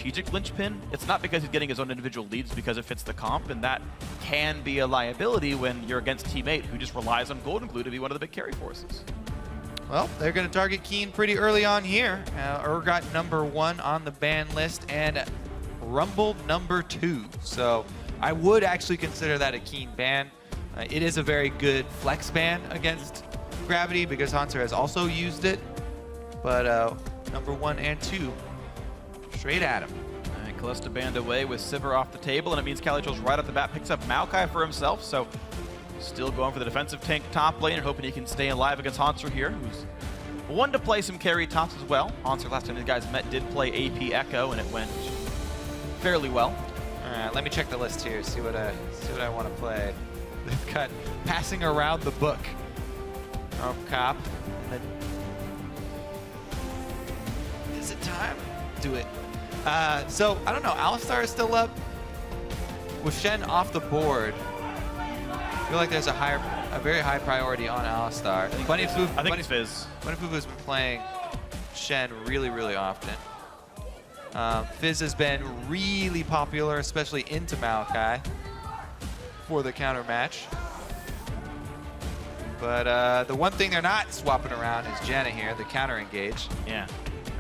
strategic linchpin. It's not because he's getting his own individual leads, because it fits the comp, and that can be a liability when you're against a teammate who just relies on Goldenglue to be one of the big carry forces. Well, they're going to target Keane pretty early on here. Urgot #1 on the ban list and Rumble #2. So I would actually consider that a Keane ban. It is a very good flex ban against Gravity because Hauntzer has also used it. But #1 and 2, straight at him. All right, Kalista banned away with Sivir off the table, and it means CaliTrolz right off the bat picks up Maokai for himself. So still going for the defensive tank top lane and hoping he can stay alive against Hauntzer here, who's one to play some carry tops as well. Hauntzer, last time the guys met, did play AP Echo, and it went fairly well. All right, let me check the list here, see what I want to play. They've got passing around the book. Oh, cop. Is it time? Do it. So, I don't know, Alistar is still up. With Shen off the board, I feel like there's a very high priority on Alistar. I think it's Fizz. FuFuu has been playing Shen really, really often. Fizz has been really popular, especially into Maokai for the counter match. But the one thing they're not swapping around is Janna here, the counter engage. Yeah.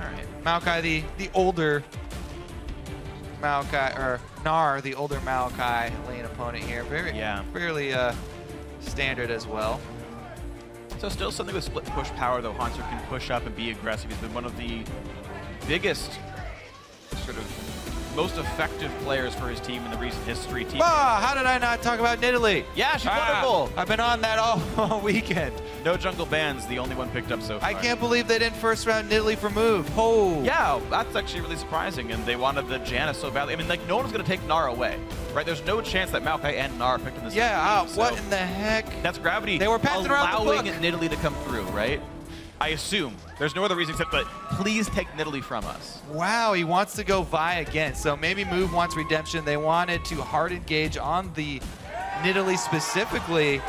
All right, Maokai, the older Maokai, or Gnar, the older Maokai lane opponent here. Fairly standard as well. So still something with split push power, though. Hauntzer can push up and be aggressive. He's been one of the biggest, sort of most effective players for his team in the recent history. How did I not talk about Nidalee? Yeah, she's wonderful. I've been on that all weekend. No jungle bans, the only one picked up so far. I can't believe they didn't first round Nidalee for move. Oh. Yeah, that's actually really surprising, and they wanted the Janna so badly. I mean, like, no one's going to take Gnar away, right? There's no chance that Maokai and Gnar are picked in the same team, what in the heck? That's Gravity They were passing around the book. allowing Nidalee to come through, right? I assume. There's no other reason except that please take Nidalee from us. Wow, he wants to go Vi again. So maybe Move wants redemption. They wanted to hard engage on the Nidalee specifically.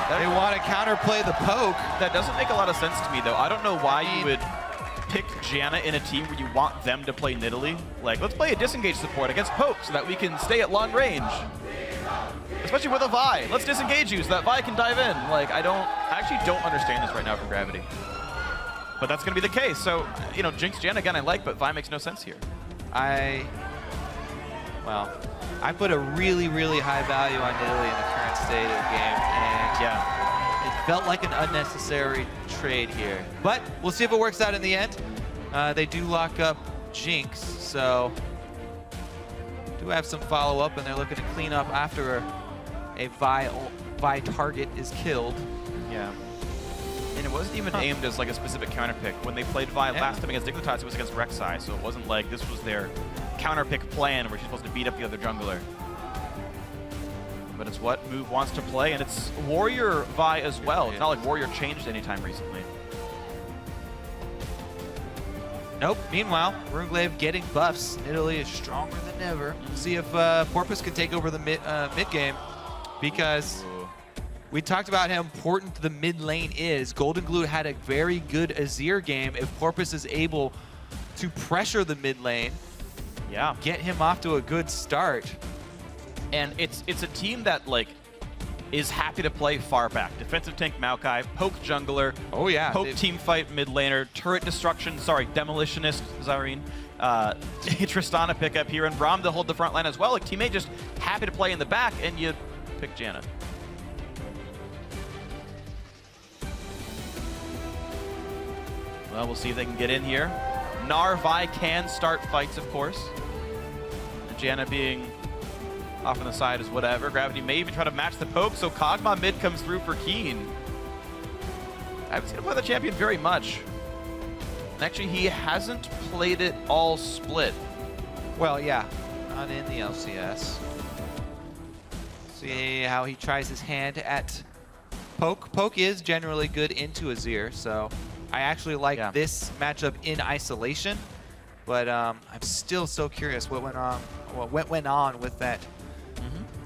They want to counterplay the poke. That doesn't make a lot of sense to me, though. I don't know why you would pick Janna in a team where you want them to play Nidalee. Like, let's play a disengage support against poke so that we can stay at long range. Especially with a Vi. Let's disengage you so that Vi can dive in. Like, I actually don't understand this right now for Gravity. But that's going to be the case. So, you know, Jinx Janna again I like, but Vi makes no sense here. I put a really, really high value on Nidalee in the current state of the game, and yeah, it felt like an unnecessary trade here. But we'll see if it works out in the end. They do lock up Jinx, so do have some follow-up, and they're looking to clean up after a Vi target is killed. Yeah. And it wasn't even aimed as like a specific counter pick. When they played Vi last time against Dignitas, it was against Rek'Sai, so it wasn't like this was their counter pick plan where she's supposed to beat up the other jungler. But it's what Move wants to play, and it's Warrior Vi as well. It's not like Warrior changed anytime recently. Nope. Meanwhile, Runglaive getting buffs. Nidalee is stronger than ever. See if Porpoise can take over the mid game, because we talked about how important the mid lane is. Goldenglue had a very good Azir game. If Porpoise is able to pressure the mid lane, get him off to a good start. And it's a team that like is happy to play far back. Defensive tank Maokai, poke jungler, poke team fight mid laner, turret destruction, demolitionist Zareen, Tristana pick up here, and Braum to hold the front line as well. Like, teammate just happy to play in the back, and you pick Janna. Well, we'll see if they can get in here. Gnar, Vi can start fights, of course. And Janna being off on the side is whatever. Gravity may even try to match the poke, so Kog'Maw mid comes through for Keane. I haven't seen him play the champion very much. And actually, he hasn't played it all split. Well, yeah, not in the LCS. See how he tries his hand at poke. Poke is generally good into Azir, so I actually like this matchup in isolation. But I'm still so curious what went on with that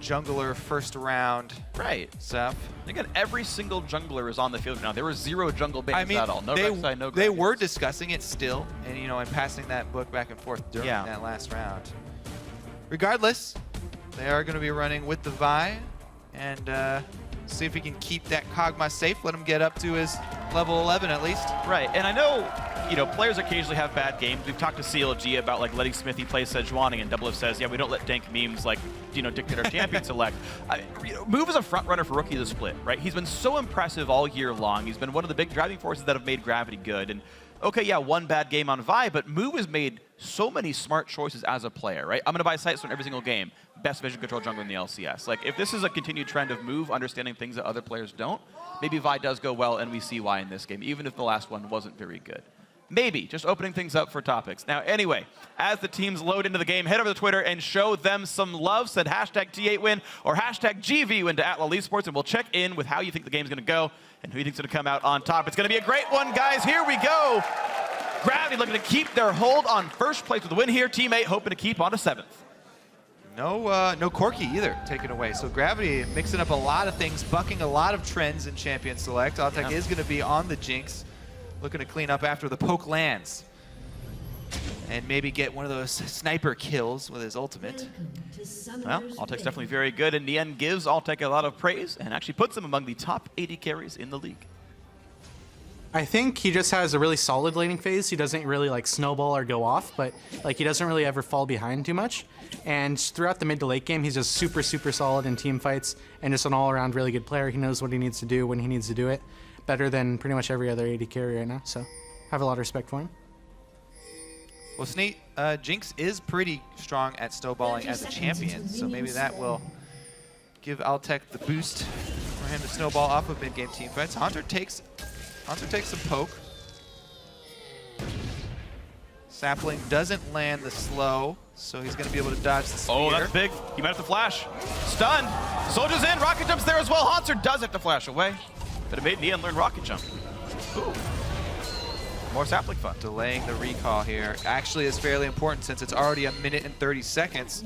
jungler first round Right. stuff. Again, every single jungler is on the field now. There were 0 jungle bans at all. No they, Rek'Sai, no they Gragas. were discussing it still, and and passing that book back and forth during Yeah. that last round. Regardless, they are going to be running with the Vi, and see if he can keep that Kog'Maw safe. Let him get up to his level 11 at least. Right, and I know, players occasionally have bad games. We've talked to CLG about letting Smithy play Sejuani, and Double says, yeah, we don't let dank memes dictate our champion select. Move is a front runner for Rookie of the Split, right? He's been so impressive all year long. He's been one of the big driving forces that have made Gravity good. And okay, yeah, one bad game on Vi, but Move has made so many smart choices as a player, right? I'm going to buy Sightstone every single game. Best vision control jungler in the LCS. If this is a continued trend of Move understanding things that other players don't, maybe Vi does go well, and we see why in this game, even if the last one wasn't very good. Maybe, just opening things up for topics. Now, anyway, as the teams load into the game, head over to Twitter and show them some love. Said hashtag T8win or hashtag GV win to @LOL Esports, and we'll check in with how you think the game's going to go and who you think's going to come out on top. It's going to be a great one, guys. Here we go. Gravity looking to keep their hold on first place with the win here. Teammate hoping to keep on to 7th. No Corki either taken away. So Gravity mixing up a lot of things, bucking a lot of trends in Champion Select. Altec is going to be on the Jinx, looking to clean up after the poke lands. And maybe get one of those sniper kills with his ultimate. Well, Altec's definitely very good, and Nien gives Altec a lot of praise and actually puts him among the top 80 carries in the league. I think he just has a really solid laning phase. He doesn't really snowball or go off, but he doesn't really ever fall behind too much. And throughout the mid to late game, he's just super, super solid in team fights and just an all-around really good player. He knows what he needs to do when he needs to do it. Better than pretty much every other AD carry right now, so have a lot of respect for him. Well, Sneak, Jinx is pretty strong at snowballing as a champion, so maybe that will give Altec the boost for him to snowball off of mid-game team fights. Hauntzer takes a poke. Sapling doesn't land the slow, so he's going to be able to dodge the spear. Oh, that's big. He might have to flash. Stun. Soldier's in. Rocket Jump's there as well. Hauntzer does have to flash away. Could have made Nien learn Rocket Jump. Ooh. More Sapling fun. Delaying the recall here actually is fairly important since it's already 1 minute and 30 seconds.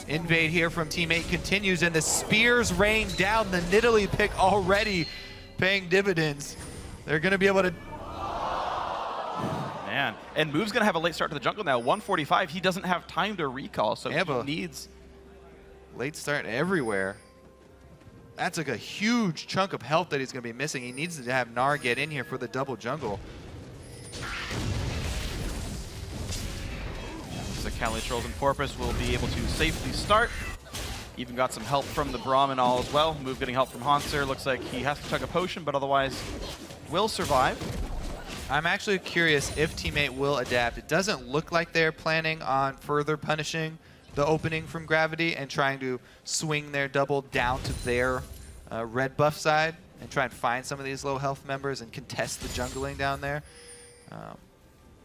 Invade here from teammate continues, and the spears rain down. The Nidalee pick already paying dividends. They're going to be able to... Man, and Move's going to have a late start to the jungle now. 145, he doesn't have time to recall, so he needs... Late start everywhere. That's a huge chunk of health that he's going to be missing. He needs to have Gnar get in here for the double jungle. So CaliTrolz and Porpoise will be able to safely start. Even got some help from the Braum and all as well. Move getting help from Hauntzer. Looks like he has to chug a potion, but otherwise will survive. I'm actually curious if teammate will adapt. It doesn't look like they're planning on further punishing the opening from Gravity and trying to swing their double down to their red buff side and try and find some of these low health members and contest the jungling down there.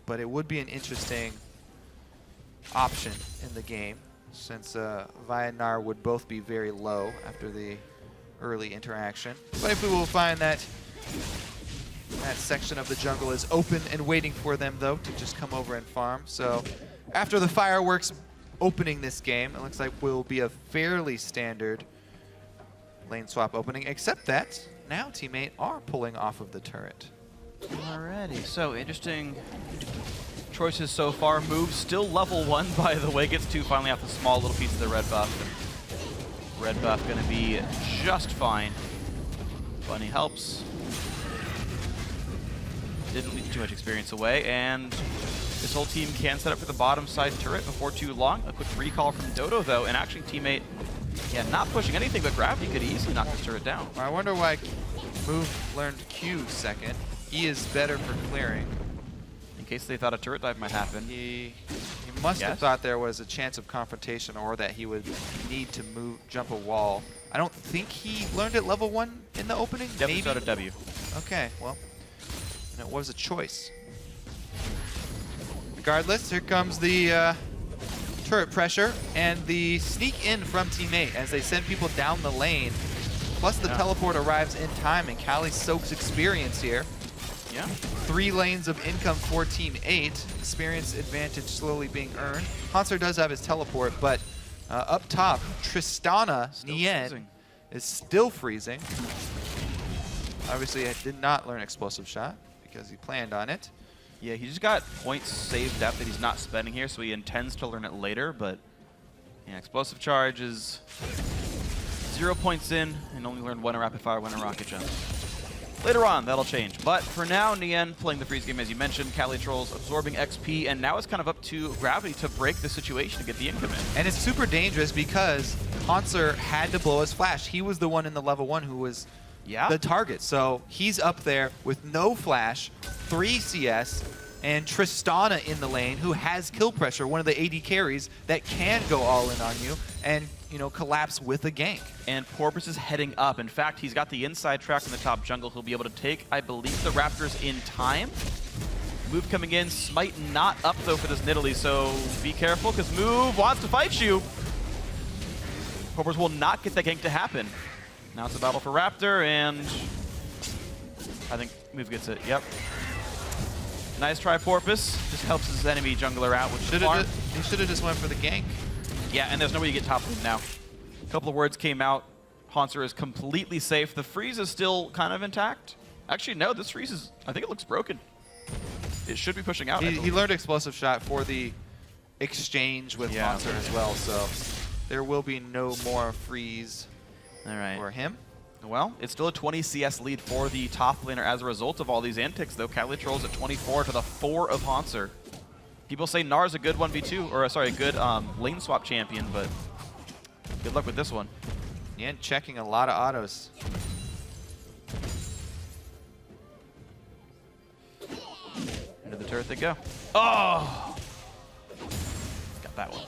But it would be an interesting option in the game since Vi and Gnar would both be very low after the early interaction. But if we will find that that section of the jungle is open and waiting for them, though, to just come over and farm. So after the fireworks opening this game, it looks like will be a fairly standard lane swap opening, except that now teammate are pulling off of the turret. Alrighty, so interesting choices so far. Move still level 1, by the way, gets 2 finally off the small little piece of the red buff. And red buff gonna be just fine. Bunny helps. Didn't leave too much experience away, and this whole team can set up for the bottom side turret before too long. A quick recall from Dodo, though, and actually teammate, yeah, not pushing anything, but Gravity could easily knock this turret down. I wonder why Move learned Q second. E is better for clearing. In case they thought a turret dive might happen. He must have thought there was a chance of confrontation or that he would need to jump a wall. I don't think he learned at level 1 in the opening. Definitely started W. Okay, well, and it was a choice. Regardless, here comes the turret pressure and the sneak in from teammate as they send people down the lane. Plus the teleport arrives in time, and Cali soaks experience here. Yeah. 3 lanes of income for Team 8. Experience advantage slowly being earned. Hauntzer does have his teleport, but Up top, Tristana, Still Nien, freezing. is still freezing. Obviously, I did not learn explosive shot because he planned on it. Yeah, he just got points saved up that he's not spending here, so he intends to learn it later, but yeah, explosive charge is 0 points in and only learn 1 a rapid fire, 1 a rocket jump. Later on, that'll change. But for now, Nien playing the freeze game, as you mentioned, CaliTrolz absorbing XP, and now it's kind of up to Gravity to break the situation to get the income in. And it's super dangerous because Hauntzer had to blow his flash. He was the one in the level 1 who was the target. So he's up there with no flash, 3 CS, and Tristana in the lane who has kill pressure, one of the AD carries that can go all in on you and, you know, collapse with a gank. And Porpoise is heading up. In fact, he's got the inside track in the top jungle. He'll be able to take, I believe, the Raptors in time. Move coming in. Smite not up, though, for this Nidalee, so be careful, because Move wants to fight you. Porpoise will not get that gank to happen. Now it's a battle for Raptor, and I think Move gets it. Yep. Nice try, Porpoise. Just helps his enemy jungler out with the farm. He should have just went for the gank. Yeah, and there's no way you get top lane now. A couple of words came out. Hauntzer is completely safe. The freeze is still kind of intact. Actually, no, this freeze is, I think it looks broken. It should be pushing out. He learned explosive shot for the exchange with Hauntzer as well, so there will be no more freeze for him. Well, it's still a 20 CS lead for the top laner as a result of all these antics, though. CaliTrolz at 24 to the 4 of Hauntzer. People say Gnar is a good 1v2, or sorry, a good lane swap champion, but good luck with this one. Nien checking a lot of autos. Into the turret they go. Oh! Got that one.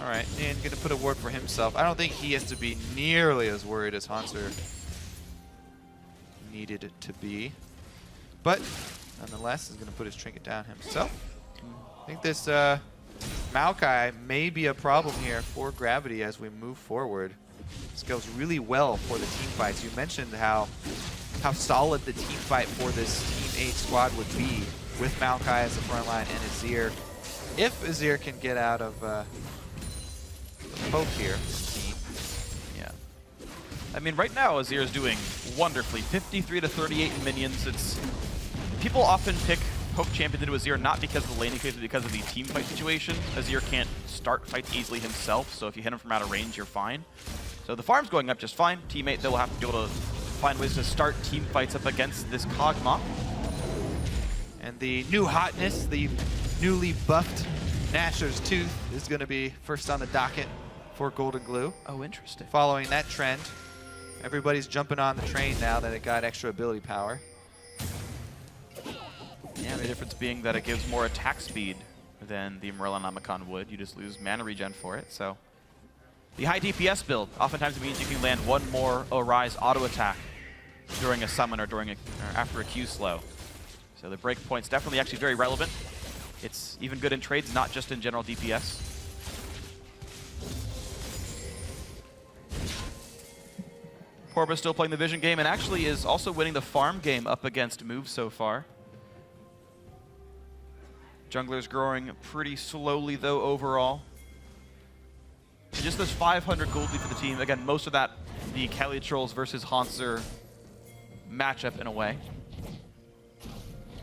All right, Nien gonna put a ward for himself. I don't think he has to be nearly as worried as Hauntzer needed it to be. But nonetheless, is gonna put his trinket down himself. I think this Maokai may be a problem here for Gravity as we move forward. This goes really well for the team fights. You mentioned how solid the team fight for this Team 8 squad would be with Maokai as the front line and Azir. If Azir can get out of the poke here. Yeah. I mean, right now Azir is doing wonderfully. 53 to 38 in minions. It's people often pick poke champion into Azir not because of the laning phase, but because of the team fight situation. Azir can't start fights easily himself, so if you hit him from out of range, you're fine. So the farm's going up just fine. Teammate, they will have to be able to find ways to start team fights up against this Kog'Maw. And the new hotness, the newly buffed Nashor's Tooth is going to be first on the docket for Goldenglue. Oh, interesting. Following that trend, everybody's jumping on the train now that it got extra ability power. Yeah, the difference being that it gives more attack speed than the Morellonomicon would. You just lose mana regen for it, so. The high DPS build oftentimes means you can land one more Arise auto attack during a summon or after a Q slow. So the breakpoint's definitely actually very relevant. It's even good in trades, not just in general DPS. Porpoise still playing the vision game and actually is also winning the farm game up against Move so far. Jungler's growing pretty slowly though overall. Just this 500 gold lead for the team. Again, most of that the CaliTrolz versus Hauntzer matchup in a way.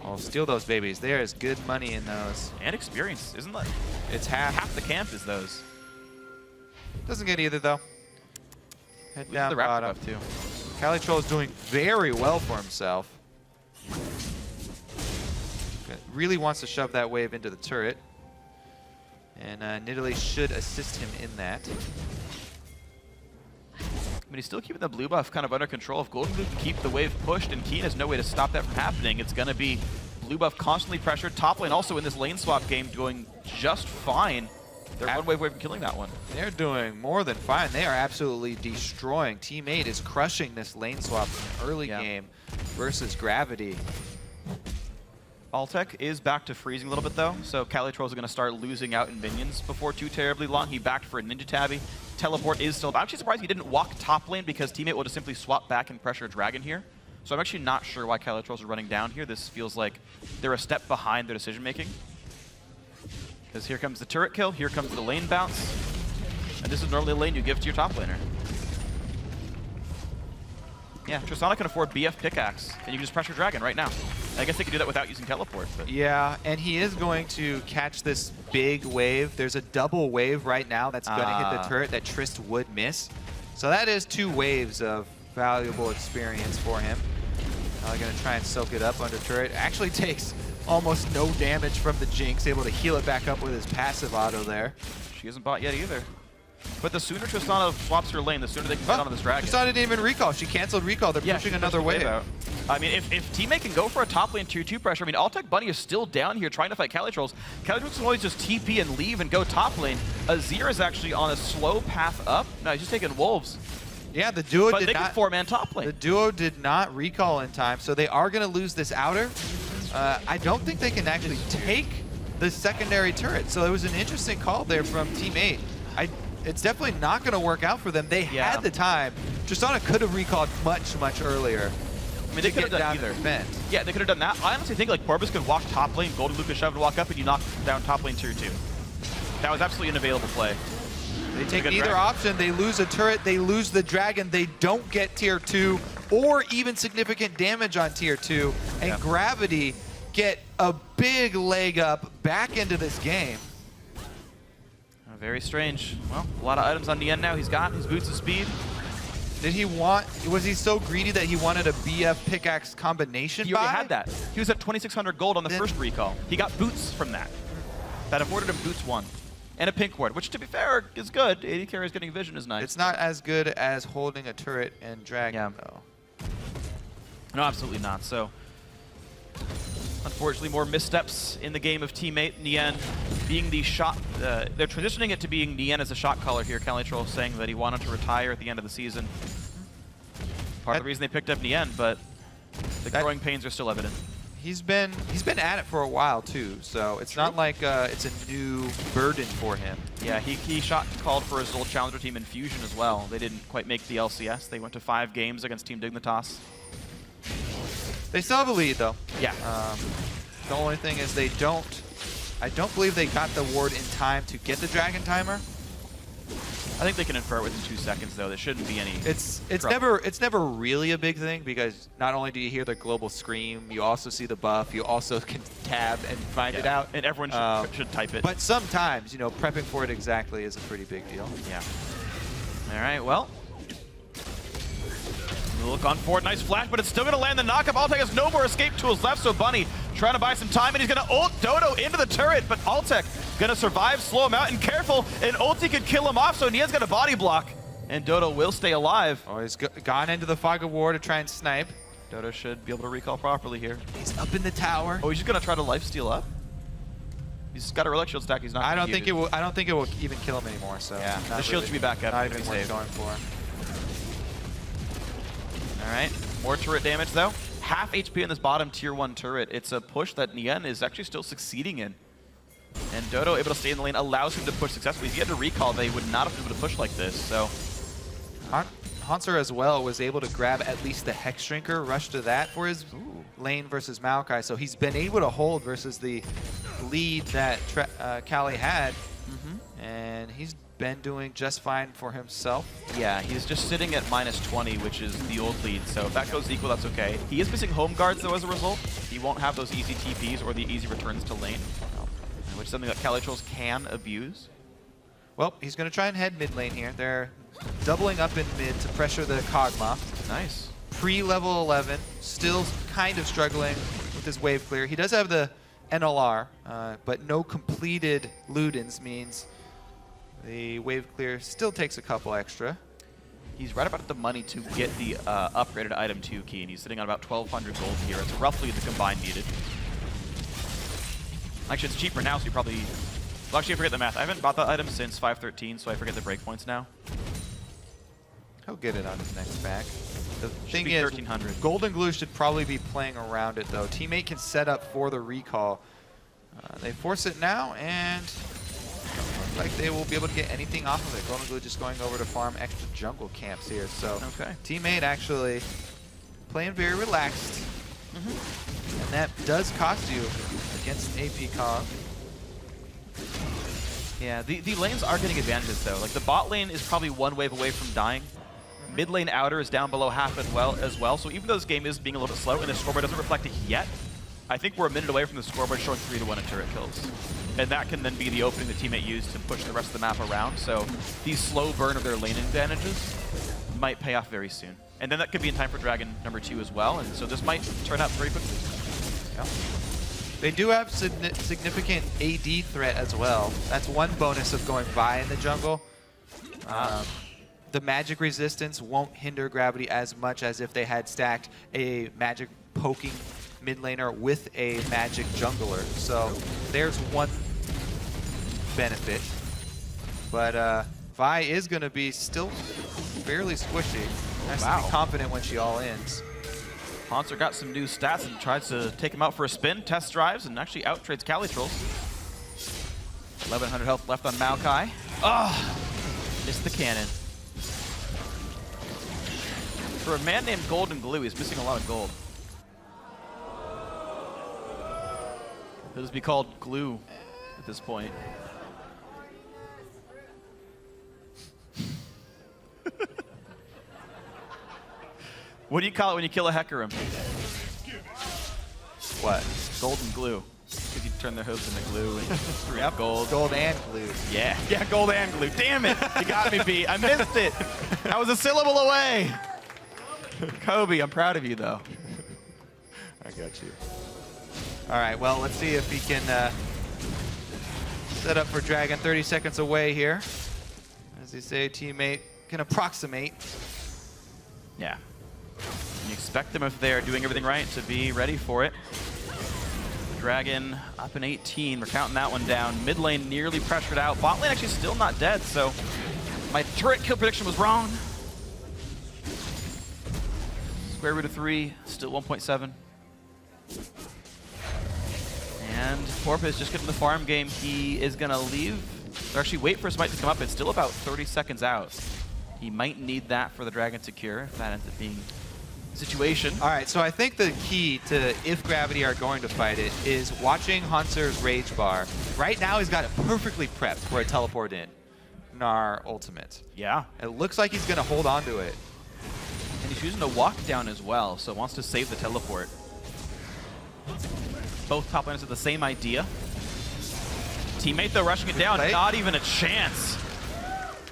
Oh, steal those babies. There is good money in those. And experience, isn't it? It's half the camp is those. Doesn't get either though. Head down the bottom. Raptor buff too. CaliTrolz doing very well for himself. Really wants to shove that wave into the turret. And Nidalee should assist him in that. But he's still keeping the blue buff kind of under control. If Goldenglue can keep the wave pushed and Keane has no way to stop that from happening, it's going to be blue buff constantly pressured. Top lane also in this lane swap game doing just fine. They're one wave away from killing that one. They're doing more than fine. They are absolutely destroying. Team 8 is crushing this lane swap in the early game versus Gravity. Altec is back to freezing a little bit though, so CaliTrolz is going to start losing out in minions before too terribly long. He backed for a Ninja Tabby. Teleport is still... I'm actually surprised he didn't walk top lane because teammate would have simply swapped back and pressure Dragon here. So I'm actually not sure why CaliTrolz are running down here. This feels like they're a step behind their decision making. Because here comes the turret kill, here comes the lane bounce. And this is normally a lane you give to your top laner. Yeah, Tristana can afford BF pickaxe, and you can just pressure Dragon right now. I guess they could do that without using teleport. But. Yeah, and he is going to catch this big wave. There's a double wave right now that's going to hit the turret that Trist would miss. So that is 2 waves of valuable experience for him. Going to try and soak it up under turret. Actually takes almost no damage from the Jinx, able to heal it back up with his passive auto there. She hasn't bought yet either. But the sooner Tristana swaps her lane, the sooner they can get onto this Dragon. Tristana didn't even recall. She canceled recall. They're pushing another wave out. I mean, if teammate can go for a top lane tier 2 pressure, I mean, Altec Bunny is still down here trying to fight CaliTrolz. CaliTrolz can always just TP and leave and go top lane. Azir is actually on a slow path up. No, he's just taking wolves. Yeah, the duo but did they not. can 4-man top lane. The duo did not recall in time, so they are going to lose this outer. I don't think they can actually take the secondary turret. So it was an interesting call there from Team 8. It's definitely not going to work out for them. They had the time. Tristana could have recalled much, much earlier. I mean, they could have done either. Yeah, they could have done that. I honestly think like Porpoise could walk top lane, Goldenglue could shove and walk up, and you knock down top lane tier 2. That was absolutely an available play. They take neither option. They lose a turret. They lose the Dragon. They don't get tier 2 or even significant damage on tier 2. And Gravity get a big leg up back into this game. Very strange. Well, a lot of items on Nien now. He's got his boots of speed. Did he want, was he so greedy that he wanted a BF pickaxe combination? He already had that. He was at 2,600 gold on the first recall. He got boots from that. That afforded him boots 1. And a pink ward, which to be fair is good. AD carries getting vision is nice. It's not as good as holding a turret and Dragon though. No, absolutely not. So, unfortunately, more missteps in the game of teammate. Nien being the shot, they're transitioning it to being Nien as a shot caller here. CaliTrolz saying that he wanted to retire at the end of the season. Part of the reason they picked up Nien, but the growing pains are still evident. He's been at it for a while too, so it's not like it's a new burden for him. Yeah, he shot called for his old challenger team in Fusion as well. They didn't quite make the LCS. They went to 5 games against Team Dignitas. They still have a lead though. Yeah. The only thing is I don't believe they got the ward in time to get the Dragon timer. I think they can infer it within 2 seconds though. There shouldn't be any. It's never really a big thing because not only do you hear the global scream, you also see the buff, you also can tab and find it out. And everyone should type it. But sometimes, you know, prepping for it exactly is a pretty big deal. Yeah. All right, well. Look on forward, nice flash, but it's still going to land the knockup. Altec has no more escape tools left, so Bunny trying to buy some time, and he's going to ult Dodo into the turret, but Altec going to survive, slow him out, and careful, and ulti could kill him off, so Nien's got a body block, and Dodo will stay alive. Oh, he's gone into the fog of war to try and snipe. Dodo should be able to recall properly here. He's up in the tower. Oh, he's just going to try to lifesteal up? He's got a relic shield stack, he's not I don't think it will even kill him anymore, so. Yeah, the shield should be back up. Not even worth going for. Alright, more turret damage though. Half HP in this bottom tier 1 turret. It's a push that Nien is actually still succeeding in. And Dodo able to stay in the lane allows him to push successfully. If he had to recall, they would not have been able to push like this, so. Hauntzer as well was able to grab at least the Hex Shrinker, rush to that for his lane versus Maokai. So he's been able to hold versus the lead that Cali had. And he's been doing just fine for himself. Yeah, he's just sitting at -20, which is the old lead. So if that goes equal, that's okay. He is missing home guards though as a result. He won't have those easy TPs or the easy returns to lane, which is something that CaliTrolz can abuse. Well, he's going to try and head mid lane here. They're doubling up in mid to pressure the Kog'Maw. Nice. Pre-level 11, still kind of struggling with his wave clear. He does have the NLR, but no completed Ludens means the wave clear still takes a couple extra. He's right about the money to get the upgraded item to Keane. He's sitting on about 1,200 gold here. It's roughly the combined needed. Actually, it's cheaper now, so you probably... Well, actually, I forget the math. I haven't bought that item since 5.13, so I forget the breakpoints now. He'll get it on his next back. The thing be is, 1,300. Goldenglue should probably be playing around it, though. Teammate can set up for the recall. They force it now, and looks like they will be able to get anything off of it. Goldenglue just going over to farm extra jungle camps here. So Teammate actually playing very relaxed. And that does cost you against AP Kog. Yeah, the lanes are getting advantages though. Like the bot lane is probably one wave away from dying. Mid lane outer is down below half as well. So even though this game is being a little bit slow and the scoreboard doesn't reflect it yet, I think we're a minute away from the scoreboard showing 3-1 in turret kills. And that can then be the opening the teammate used to push the rest of the map around. So these slow burn of their lane advantages might pay off very soon. And then that could be in time for Dragon number 2 as well. And so this might turn out very quickly. Yeah. They do have significant AD threat as well. That's one bonus of going Vi in the jungle. The magic resistance won't hinder Gravity as much as if they had stacked a magic poking mid laner with a magic jungler. So there's one benefit. But Vi is going to be still fairly squishy. Has to be confident when she all ends. Hauntzer got some new stats and tries to take him out for a spin, test drives, and actually out-trades CaliTrolz. 1100 health left on Maokai. Oh, missed the cannon. For a man named Goldenglue, he's missing a lot of gold. He'll just be called Glue at this point. What do you call it when you kill a Hecarim? What? Golden glue. Because you turn their host into glue and yep. Gold. Gold and glue. Yeah, gold and glue. Damn it! You got me beat. I missed it. I was a syllable away. Kobe, I'm proud of you though. I got you. All right, well, let's see if he can set up for Dragon. 30 seconds away here. As they say, teammate can approximate. Yeah. You expect them, if they're doing everything right, to be ready for it. Dragon up in 18. We're counting that one down. Mid lane nearly pressured out. Bot lane actually still not dead, so my turret kill prediction was wrong. Square root of 3, still 1.7. And Porpoise just getting the farm game. He is going to leave, or actually wait for Smite to come up. It's still about 30 seconds out. He might need that for the Dragon to cure, if that ends up being the situation. All right, so I think the key to if Gravity are going to fight it is watching Hauntzer's Rage Bar. Right now, he's got it perfectly prepped for a teleport in. Gnar ultimate. Yeah. It looks like he's going to hold on to it. And he's using a walk down as well, so wants to save the teleport. Both top laners have the same idea. Teammate, though, rushing it down. Not even a chance.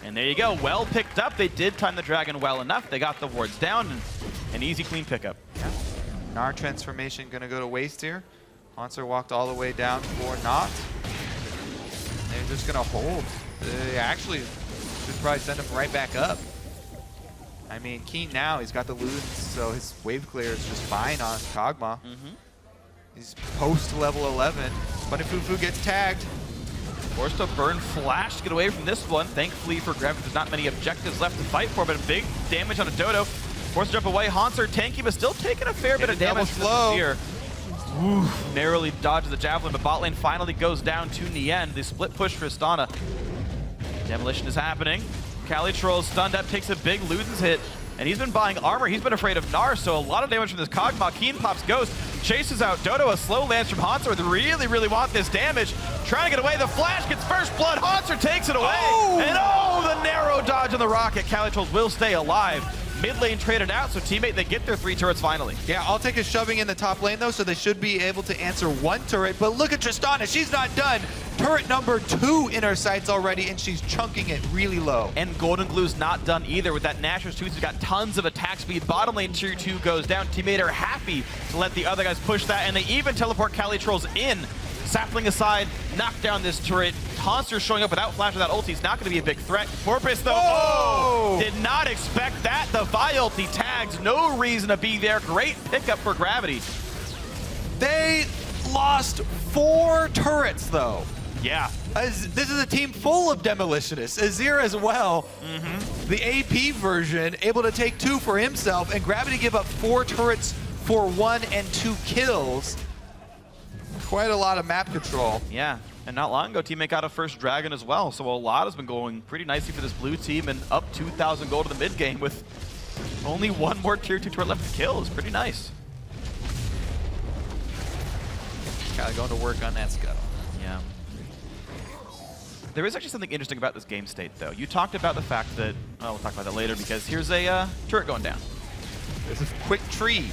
And there you go. Well picked up. They did time the Dragon well enough. They got the wards down, and an easy, clean pickup. Yeah. Gnar transformation going to go to waste here. Hauntzer walked all the way down for not. They're just going to hold. They actually should probably send him right back up. I mean, Keane now, he's got the loons, so his wave clear is just fine on Kog'Maw. He's post level 11, but if FuFuu gets tagged, forced to burn flash to get away from this one. Thankfully for Gravity, there's not many objectives left to fight for, but a big damage on a Dodo. Forced to jump away. Hauntzer tanky, but still taking a fair bit of damage from here. Narrowly dodges the javelin, but bot lane finally goes down to Nien. The split push for Tristana. Demolition is happening. CaliTrolz stunned up, takes a big Luden's hit, and he's been buying armor. He's been afraid of Gnar, so a lot of damage from this Kog'Maw. Keane pops Ghost, chases out Dodo, a slow lance from Hauntzer. They really want this damage. Trying to get away, the flash gets first blood. Hauntzer takes it away, and the narrow dodge on the rocket. CaliTrolz will stay alive. Mid lane traded out, so teammate, they get their 3 turrets finally. Yeah, Altec is shoving in the top lane though, so they should be able to answer 1 turret, but look at Tristana, she's not done. Turret number 2 in her sights already, and she's chunking it really low. And Goldenglue's not done either with that Nashor's too. He's got tons of attack speed. Bottom lane tier 2 goes down. Teammate are happy to let the other guys push that, and they even teleport CaliTrolz in. Sapling aside, knock down this turret. Hauntzer showing up without flash, without ulti. He's not going to be a big threat. Porpoise, though, did not expect that. The Vi ulti tags, no reason to be there. Great pickup for Gravity. They lost 4 turrets, though. Yeah. This is a team full of demolitionists. Azir as well. The AP version, able to take 2 for himself, and Gravity give up 4 turrets for 1 and 2 kills. Quite a lot of map control. Yeah, and not long ago, teammate got a first Dragon as well, so a lot has been going pretty nicely for this blue team, and up 2,000 gold in the mid game with only 1 more tier 2 turret left to kill is pretty nice. Gotta go to work on that scuttle. Yeah. There is actually something interesting about this game state, though. You talked about the fact that, well, we'll talk about that later, because here's a turret going down. There's a quick tree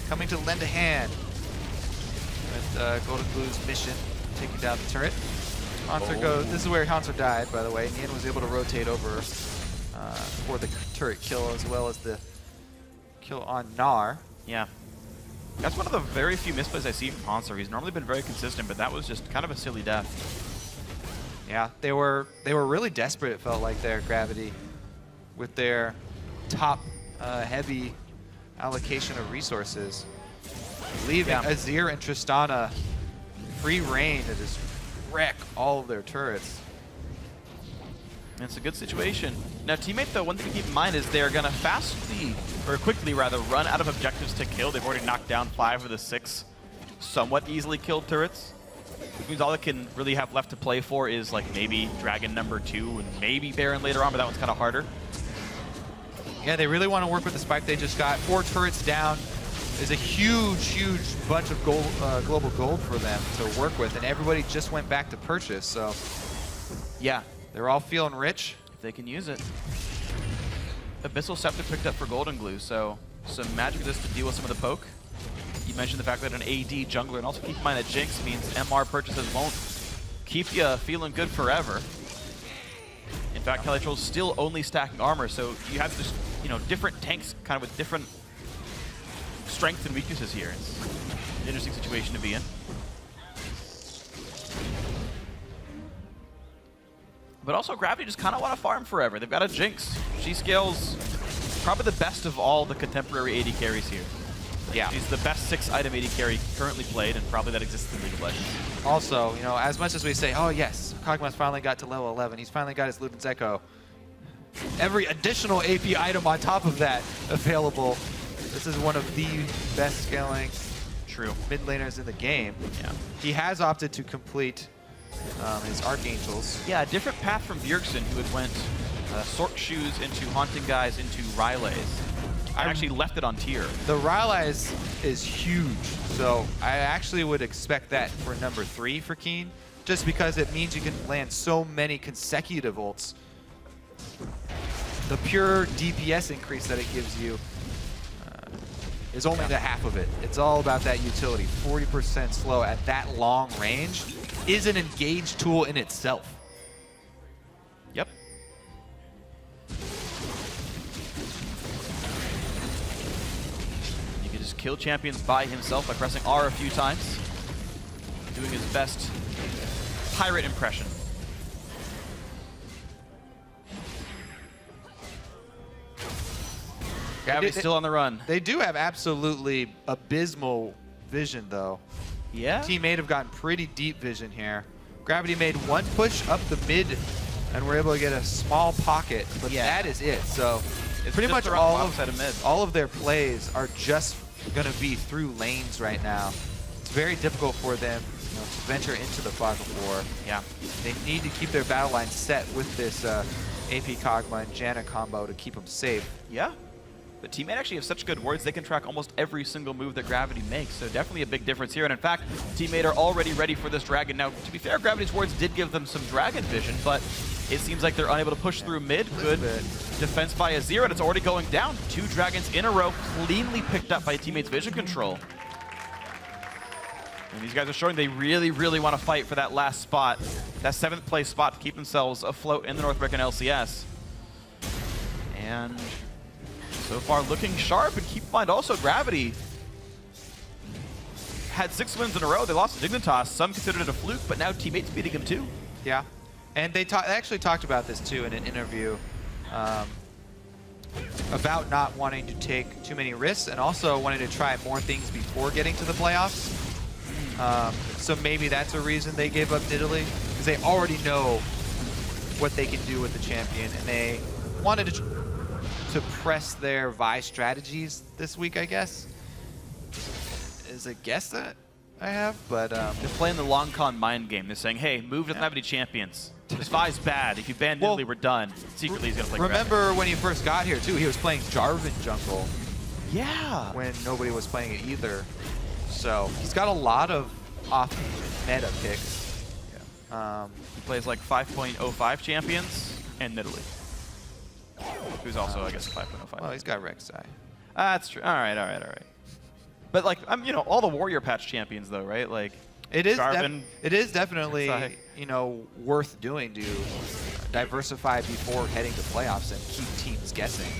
coming to lend a hand with Goldenglue's mission, taking down the turret. Hauntzer goes, this is where Hauntzer died, by the way. Nien was able to rotate over for the turret kill, as well as the kill on Gnar. Yeah. That's one of the very few misplays I see from Hauntzer. He's normally been very consistent, but that was just kind of a silly death. Yeah, they were really desperate, it felt like, there, Gravity, with their top heavy allocation of resources, leaving Azir and Tristana free reign to just wreck all of their turrets. It's a good situation. Now, teammate, though, one thing to keep in mind is they're going to quickly run out of objectives to kill. They've already knocked down 5 of the 6 somewhat easily killed turrets, which means all they can really have left to play for is like maybe Dragon number 2 and maybe Baron later on, but that one's kind of harder. Yeah, they really want to work with the spike they just got. 4 turrets down is a huge bunch of gold, global gold for them to work with, and everybody just went back to purchase, so yeah. They're all feeling rich. If they can use it. Abyssal Scepter picked up for Goldenglue, so some magic just to deal with some of the poke. You mentioned the fact that an AD jungler, and also keep in mind that Jinx means MR purchases won't keep you feeling good forever. In fact, CaliTrolz still only stacking armor, so you have just, you know, different tanks kind of with different strengths and weaknesses here. It's an interesting situation to be in. But also, Gravity just kind of want to farm forever. They've got a Jinx. She scales probably the best of all the contemporary AD carries here. Yeah. She's the best 6-item AD carry currently played, and probably that exists in League of Legends. Also, you know, as much as we say, oh yes, Kog'Maw's finally got to level 11, he's finally got his Luden's Echo, every additional AP item on top of that available, this is one of the best scaling mid laners in the game. Yeah. He has opted to complete his Archangels. Yeah, a different path from Bjergsen, who had went Sork Shoes into Haunting Guys into Rylays. I actually left it on tier. The Rylays is huge, so I actually would expect that for number 3 for Keane, just because it means you can land so many consecutive ults. The pure DPS increase that it gives you is only the half of it. It's all about that utility. 40% slow at that long range is an engage tool in itself. Yep. You can just kill champions by himself by pressing R a few times, doing his best pirate impression. Gravity's still on the run. They do have absolutely abysmal vision, though. Yeah? Teammate have gotten pretty deep vision here. Gravity made one push up the mid, and we're able to get a small pocket, but that is it. So it's pretty much all of their plays are just going to be through lanes right now. It's very difficult for them, you know, to venture into the fog of war. Yeah. They need to keep their battle line set with this AP Kog'Maw and Janna combo to keep them safe. Yeah. But Teammate actually have such good wards, they can track almost every single move that Gravity makes, so definitely a big difference here. And in fact, Teammate are already ready for this Dragon. Now, to be fair, Gravity's wards did give them some Dragon vision, but it seems like they're unable to push through mid. Good defense by Azir, and it's already going down. 2 Dragons in a row, cleanly picked up by Teammate's vision control. And these guys are showing they really, really want to fight for that last spot, that 7th place spot to keep themselves afloat in the North American LCS. And so far looking sharp, and keep in mind also Gravity had 6 wins in a row. They lost to Dignitas. Some considered it a fluke, but now Teammate's beating him too. Yeah, and they actually talked about this too in an interview about not wanting to take too many risks and also wanting to try more things before getting to the playoffs. So maybe that's a reason they gave up Nidalee, because they already know what they can do with the champion, and they wanted to press their Vi strategies this week, I guess, is a guess that I have, but they're playing the long con mind game. They're saying, hey, move doesn't have any champions. This Vi's bad. If you ban Nidalee, we're done. Secretly, he's going to play Remember when he first got here, too, he was playing Jarvan jungle. Yeah. When nobody was playing it either. So he's got a lot of off-meta picks. He plays like 5.05 champions and Nidalee, who's also, I guess, 5.05. Well, he's got Rek'Sai. That's true. All right. But like, you know, all the Warrior Patch champions, though, right? Like, It is definitely, Rek'Sai. you know, worth doing to diversify before heading to playoffs and keep teams guessing.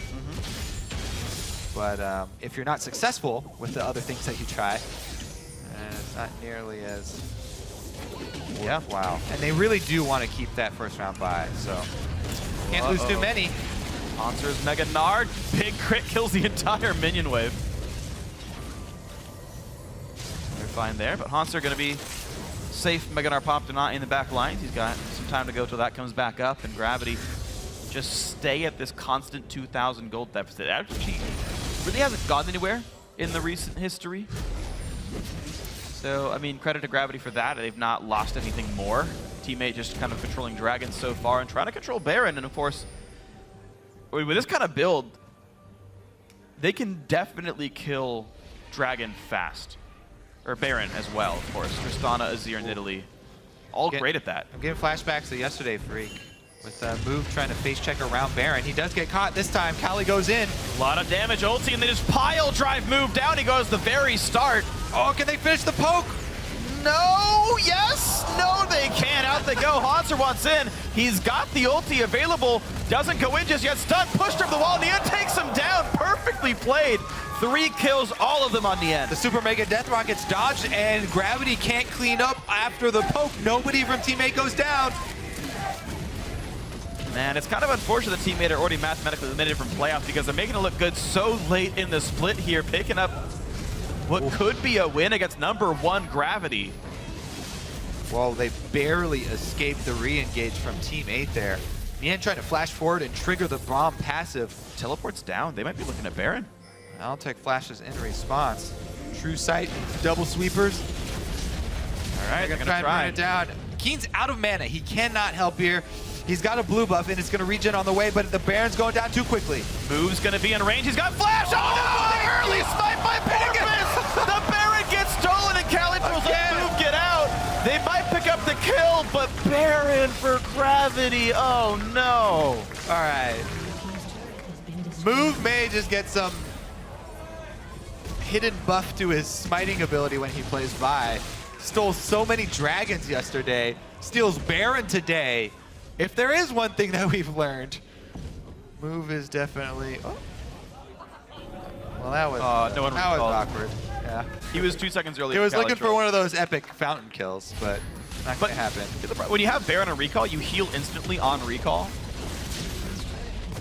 But if you're not successful with the other things that you try, it's not nearly as worthwhile. And they really do want to keep that first round bye, so can't lose too many. Hauntzer's Mega Gnar, big crit kills the entire minion wave. They're fine there, but Hauntzer going to be safe. Mega Gnar popped not in the back lines. He's got some time to go till that comes back up, and Gravity just stay at this constant 2,000 gold deficit. Actually, really hasn't gone anywhere in the recent history. So, I mean, credit to Gravity for that. They've not lost anything more. Teammate just kind of controlling Dragons so far and trying to control Baron, and of course, with this kind of build, they can definitely kill Dragon fast. Or Baron as well, of course. Tristana, Azir, and Nidalee. All great at that. I'm getting flashbacks to yesterday, Phreak. With Move trying to face check around Baron. He does get caught this time. Cali goes in. A lot of damage, ulti, and they just pile drive Move down. He goes the very start. Oh, can they finish the poke? No, yes, no, they can't. Out they go. Hauntzer wants in. He's got the ulti available. Doesn't go in just yet. Stunned, pushed over the wall. Nien takes him down. Perfectly played. 3 kills, all of them on Nien. The Super Mega Death Rocket's dodged, and Gravity can't clean up after the poke. Nobody from teammate goes down. Man, it's kind of unfortunate the teammate are already mathematically eliminated from playoffs because they're making it look good so late in the split here, picking up what could be a win against #1 Gravity. Well, they barely escaped the re-engage from Team 8 there. Nien trying to flash forward and trigger the Braum passive. Teleports down. They might be looking at Baron. Altec flashes in response. True sight, double sweepers. All right, they're gonna try and run it down. Keane's out of mana. He cannot help here. He's got a blue buff and it's gonna regen on the way, but the Baron's going down too quickly. Move's gonna be in range. He's got flash. Oh no! The early snipe by Porpoise. The Baron gets stolen and CaliTrolz let Move get out. They might pick up the kill, but Baron for Gravity. Oh no! All right. Move may just get some hidden buff to his smiting ability when he plays Vi. Stole so many dragons yesterday. Steals Baron today. If there is one thing that we've learned, Move is definitely. Oh. Well, that was awkward. Yeah. He was 2 seconds early. He was looking for one of those epic fountain kills, but not gonna happen. When you have Baron on recall, you heal instantly on recall.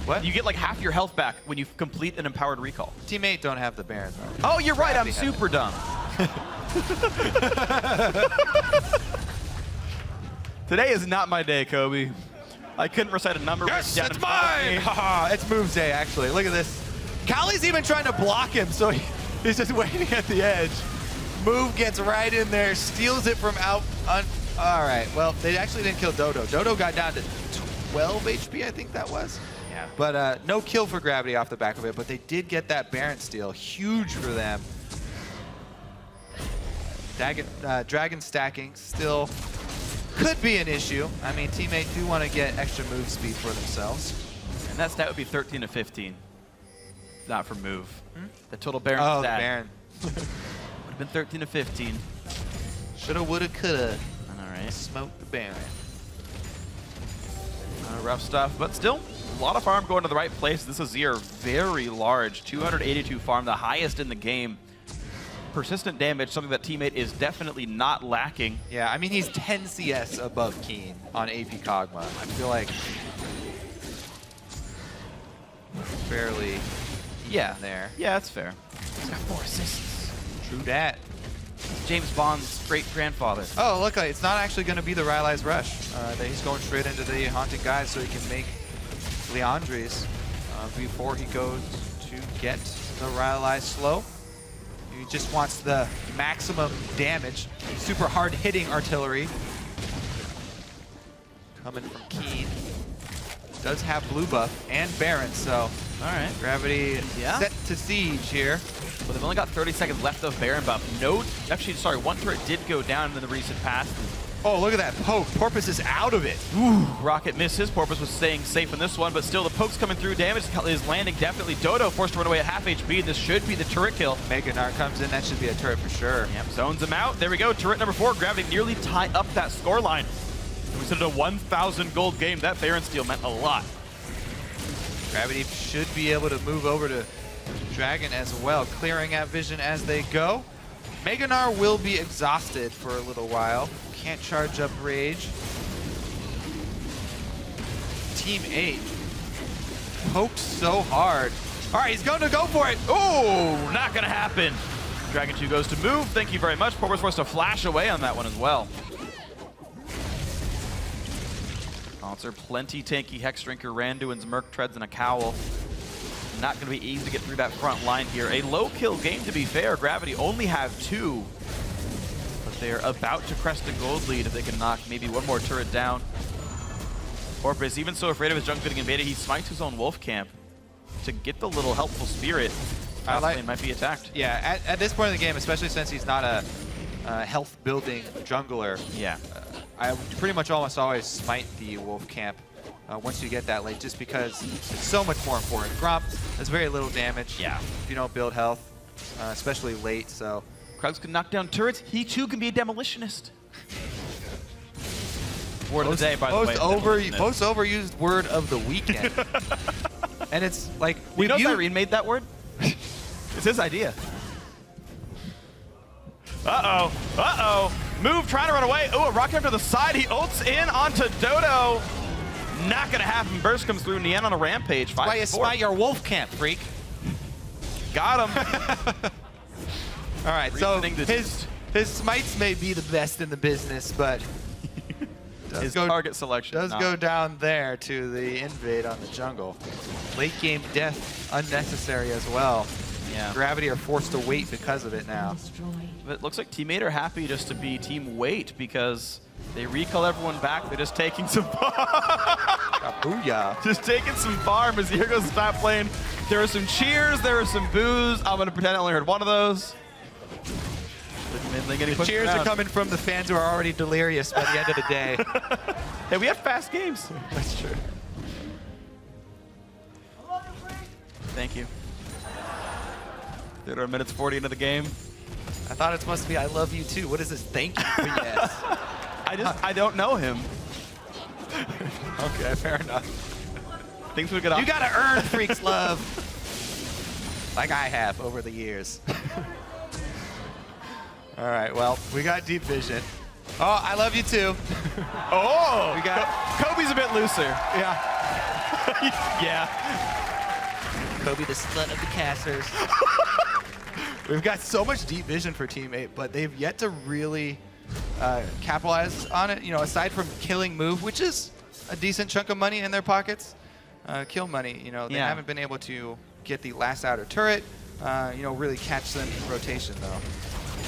What? You get like half your health back when you complete an empowered recall. Teammate don't have the Baron though. Oh, you're right. I'm super dumb. Today is not my day, Kobe. I couldn't recite a number. Yes, it's mine! Haha, it's Move's day, actually. Look at this. Cali's even trying to block him, so he's just waiting at the edge. Move gets right in there, steals it from out. All right, well, they actually didn't kill Dodo. Dodo got down to 12 HP, I think that was. Yeah. But no kill for Gravity off the back of it, but they did get that Baron steal. Huge for them. Dragon stacking still could be an issue. I mean, teammate do want to get extra move speed for themselves. And that stat would be 13 to 15. Not for Move. The total Baron stat. stat. The Baron. Would have been 13 to 15. Shoulda, woulda, coulda. All right. Smoke the Baron. Rough stuff, but still, a lot of farm going to the right place. This Azir, very large, 282 farm, the highest in the game. Persistent damage, something that teammate is definitely not lacking. Yeah, I mean, he's 10 CS above Keane on AP Kog'Maw. I feel like fairly there. Yeah, that's fair. He's got 4 assists. True that. James Bond's great-grandfather. Oh, look, it's not actually going to be the Rylai's Rush. He's going straight into the Haunted Guide so he can make Leandri's before he goes to get the Rylai slow. He just wants the maximum damage. Super hard-hitting artillery. Coming from Keane. Does have blue buff and Baron, so all right. Gravity set to siege here. But they've only got 30 seconds left of Baron buff. No, actually, sorry, one turret did go down in the recent past. Oh, look at that poke. Porpoise is out of it. Ooh, Rocket misses. Porpoise was staying safe in this one, but still the poke's coming through. Damage is landing definitely. Dodo forced to run away at half HP. This should be the turret kill. Gnar comes in. That should be a turret for sure. Yep, zones him out. There we go. Turret number 4. Gravity nearly tie up that scoreline. We said a 1,000 gold game. That Baron steal meant a lot. Gravity should be able to move over to Dragon as well, clearing out vision as they go. Gnar will be exhausted for a little while. Can't charge up Rage. Team 8 poked so hard. All right, he's going to go for it. Oh, not going to happen. Dragon 2 goes to move. Thank you very much. Porpoise forced to flash away on that one as well. Hauntzer, plenty tanky. Hex Drinker, Randuin's Merc Treads, and a Cowl. Not going to be easy to get through that front line here. A low kill game, to be fair. Gravity only have 2. But they're about to crest a gold lead if they can knock maybe one more turret down. Porpoise, even so afraid of his junk getting invaded, he smites his own wolf camp to get the little helpful spirit. Lane might be attacked. Yeah, at this point in the game, especially since he's not a health building jungler. Yeah. I pretty much almost always smite the wolf camp once you get that late, just because it's so much more important. Gromp does very little damage if you don't build health, especially late. So Krugs can knock down turrets. He too can be a demolitionist. Word of the day, by the way. Most overused word of the weekend. And it's like, you know Irene made that word? It's his idea. Uh-oh. Uh-oh. Move, trying to run away. Oh, a rocket to the side. He ults in onto Dodo. Not going to happen. Burst comes through. Nien on a rampage. That's why you smite your wolf camp, Phreak. Got him. All right, so his smites may be the best in the business, but his target selection does go down there to the invade on the jungle. Late game death unnecessary as well. Yeah. Gravity are forced to wait because of it now. It looks like Teammate are happy just to be Team Wait because they recall everyone back. They're just taking some Booyah. Just taking some farm as Here goes stop playing. There are some cheers, there are some boos. I'm going to pretend I only heard one of those. The cheers are coming from the fans who are already delirious by the end of the day. Hey, we have fast games. That's true. Thank you. 3 minutes 40 into the game. I thought it was supposed to be I love you too. What is this? Thank you. Yes. I don't know him. Okay, fair enough. Things would get off. You gotta earn Phreak's love. Like I have over the years. All right, well, we got deep vision. Oh, I love you too. Oh, we got Kobe's a bit looser. Yeah. Yeah. Kobe, the slut of the casters. We've got so much deep vision for Team 8, but they've yet to really capitalize on it. You know, aside from killing move, which is a decent chunk of money in their pockets, kill money. You know, they haven't been able to get the last outer turret. You know, really catch them in rotation though.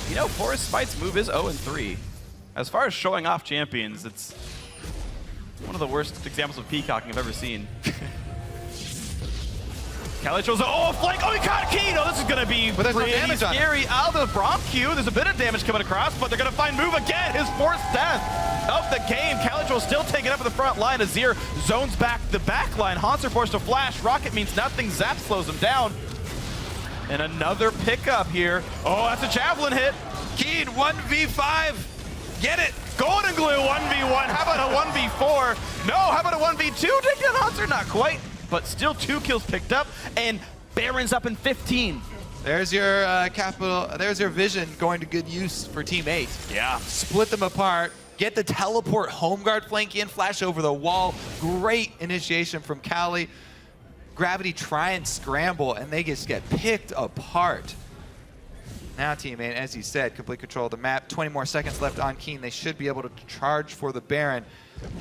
You know, Forest Spite's move is 0-3. As far as showing off champions, it's one of the worst examples of peacocking I've ever seen. CaliTrolz, oh, flank, oh, he caught Keane! Oh, this is gonna be pretty scary. Out of the Braum Q, there's a bit of damage coming across, but they're gonna find move again, his 4th death of the game. CaliTrolz still taking up at the front line. Azir zones back the back line. Hauntzer forced to flash. Rocket means nothing. Zap slows him down. And another pickup here. Oh, that's a javelin hit. Keane, 1v5. Get it. Goldenglue, 1v1. How about a 1v4? No, how about a 1v2? Take down Hauntzer, not quite. But still 2 kills picked up, and Baron's up in 15. There's your there's your vision going to good use for Team 8. Yeah. Split them apart. Get the teleport home guard flank in, flash over the wall. Great initiation from Cali. Gravity try and scramble, and they just get picked apart. Now Team 8, as you said, complete control of the map. 20 more seconds left on Keane. They should be able to charge for the Baron.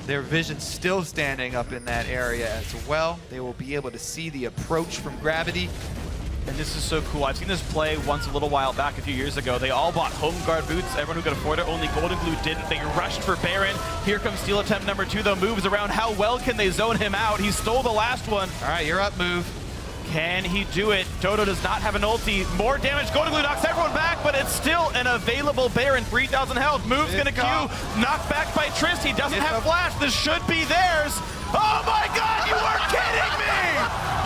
Their vision still standing up in that area as well. They will be able to see the approach from Gravity. And this is so cool. I've seen this play once a little while back, a few years ago. They all bought home guard boots. Everyone who could afford it. Only Goldenglue didn't. They rushed for Baron. Here comes steal attempt number 2, though. Moves around. How well can they zone him out? He stole the last one. All right, you're up, move. Can he do it? Dodo does not have an ulti. More damage. Goldenglue knocks everyone back, but it's still an available Baron. 3,000 health. Move's gonna Q. Knocked back by Trist. He doesn't have flash. This should be theirs. Oh my God, you are kidding me!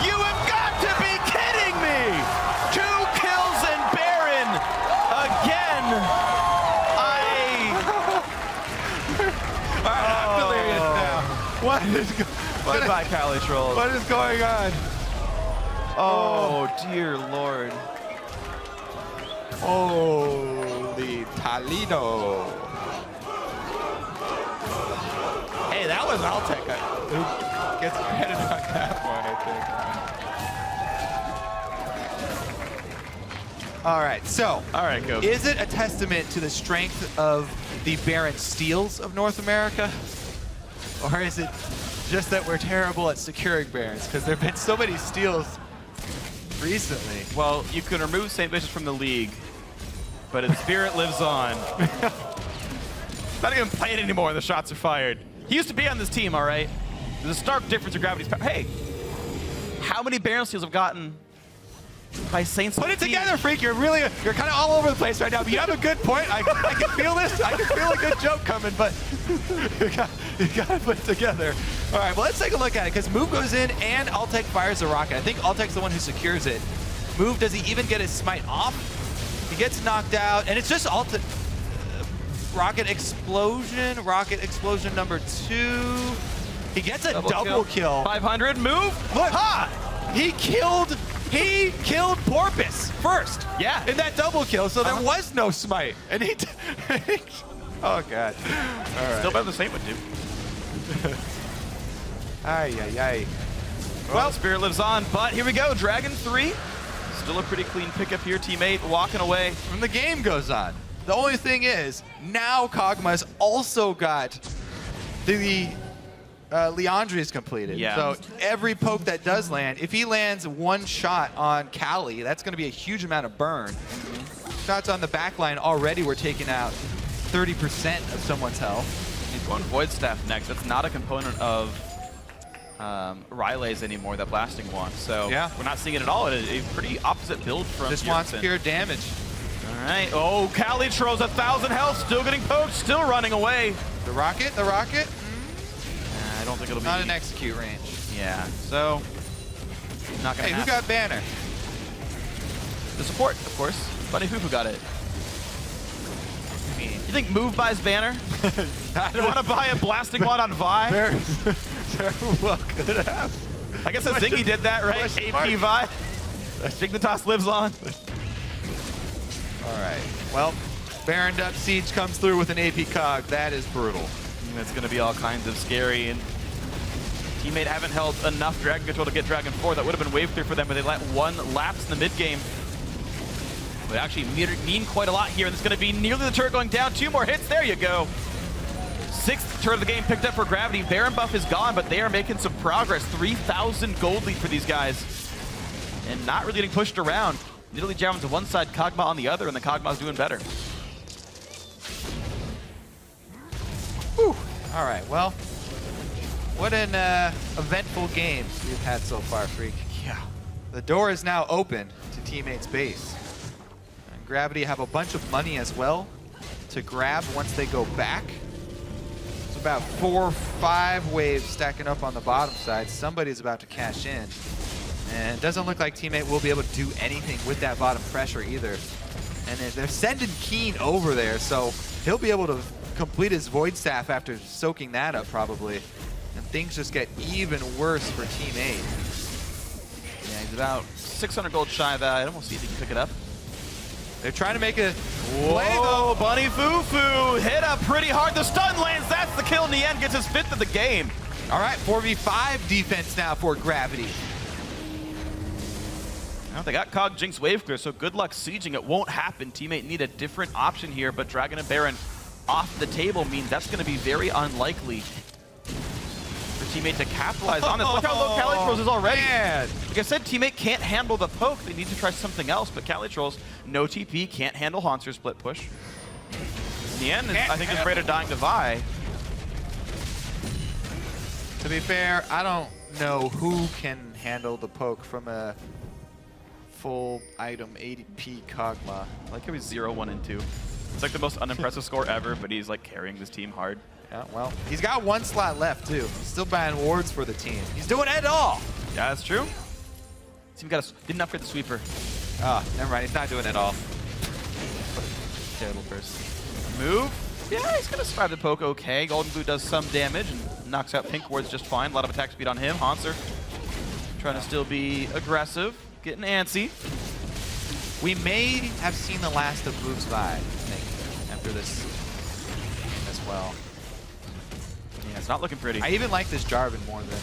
You have got to be kidding me! 2 kills and Baron again. I'm delirious now. What is Goodbye, CaliTrolz. What is going on? Oh, dear Lord. Holy Toledo. Hey, that was Altec who gets credit on that one, I think. All right, so. All right, go. Is it a testament to the strength of the Baron steals of North America? Or is it just that we're terrible at securing Barons? Because there have been so many steals recently. Well, you can remove St. Vicious from the league, but its spirit lives on. Not even playing anymore, the shots are fired. He used to be on this team, all right? There's a stark difference in gravity's power. Hey, how many Baron steals have gotten by Saints? Put it together, Phreak. You're kind of all over the place right now, but you have a good point. I can feel this. I can feel a good joke coming, but you got to put it together. All right, well, let's take a look at it, because Move goes in and Altec fires a rocket. I think Altec's the one who secures it. Move, does he even get his smite off? He gets knocked out, and it's just Altec. Rocket explosion number 2. He gets a double kill. 500, Move. Look, he killed Porpoise first. Yeah. In that double kill, so there was no smite. And he oh God. All right. Still better than Saint would do. Ay. Well, Spirit lives on, but here we go. Dragon 3. Still a pretty clean pickup here. Teammate walking away. And the game goes on. The only thing is, now Kog'Maw's also got the Leandri's completed. Yeah. So every poke that does land, if he lands one shot on Cali, that's going to be a huge amount of burn. Shots on the back line already were taking out 30% of someone's health. He's going Void Staff next. That's not a component of Rilay's anymore, that blasting wand. So yeah, we're not seeing it at all. It's a pretty opposite build from This wants pure damage. All right. Oh, CaliTrolz 1,000 health, still getting poked, still running away. The rocket? I don't think it'll be. Not an execute range. Yeah, so not gonna happen. Who got banner? The support, of course. Funny FuFuu got it. You think Move buys banner? You want to buy a blasting wand on Vi? Very well could have. I guess Zingy did that, right? AP Vi. Dignitas lives on. All right. Well, Baron Duck Siege comes through with an AP Cog. That is brutal. It's going to be all kinds of scary. And teammate haven't held enough Dragon Control to get Dragon 4. That would have been wave clear for them, but they let one lapse in the mid game. They actually mean quite a lot here, and it's going to be nearly the turret going down. 2 more hits. There you go. 6th turret of the game picked up for Gravity. Baron buff is gone, but they are making some progress. 3,000 gold lead for these guys, and not really getting pushed around. Nidalee jamming to one side, Kog'Maw on the other, and the Kog'Maw's doing better. Whew. All right, well, what an eventful game we've had so far, Phreak. Yeah. The door is now open to teammates' base. And Gravity have a bunch of money as well to grab once they go back. It's about 4 or 5 waves stacking up on the bottom side. Somebody's about to cash in. And it doesn't look like teammate will be able to do anything with that bottom pressure either. And they're sending Keane over there, so he'll be able to complete his Void Staff after soaking that up probably. And things just get even worse for Team 8. Yeah, he's about 600 gold shy of that. We'll see if he can pick it up. They're trying to make a play though. Bunny FuFuu hit up pretty hard. The stun lands. That's the kill. Nien gets his 5th of the game. All right, 4v5 defense now for Gravity. Well, they got Kog Jinx wave clear, so good luck sieging. It won't happen. Teammate need a different option here, but Dragon and Baron off the table means that's going to be very unlikely for teammate to capitalize on this. Look how low CaliTrolz is already. Man. Like I said, teammate can't handle the poke. They need to try something else, but CaliTrolz, no TP, can't handle Hauntzer split push. Nien, I think, is afraid of dying to Vi. To be fair, I don't know who can handle the poke from a full item ADP Kog'Maw. I like how he's 0, 1, and 2. It's like the most unimpressive score ever, but he's like carrying this team hard. Yeah, well, he's got 1 slot left too. He's still buying wards for the team. He's doing it all. Yeah, that's true. Team didn't upgrade the sweeper. Oh, never mind. He's not doing it all. Terrible person. Move. Yeah, he's gonna survive the poke okay. Goldenglue does some damage and knocks out pink wards just fine. A lot of attack speed on him. Hauntzer trying to still be aggressive, getting antsy. We may have seen the last of Move's vibe, I think, after this as well. Yeah, it's not looking pretty. I even like this Jarvan more than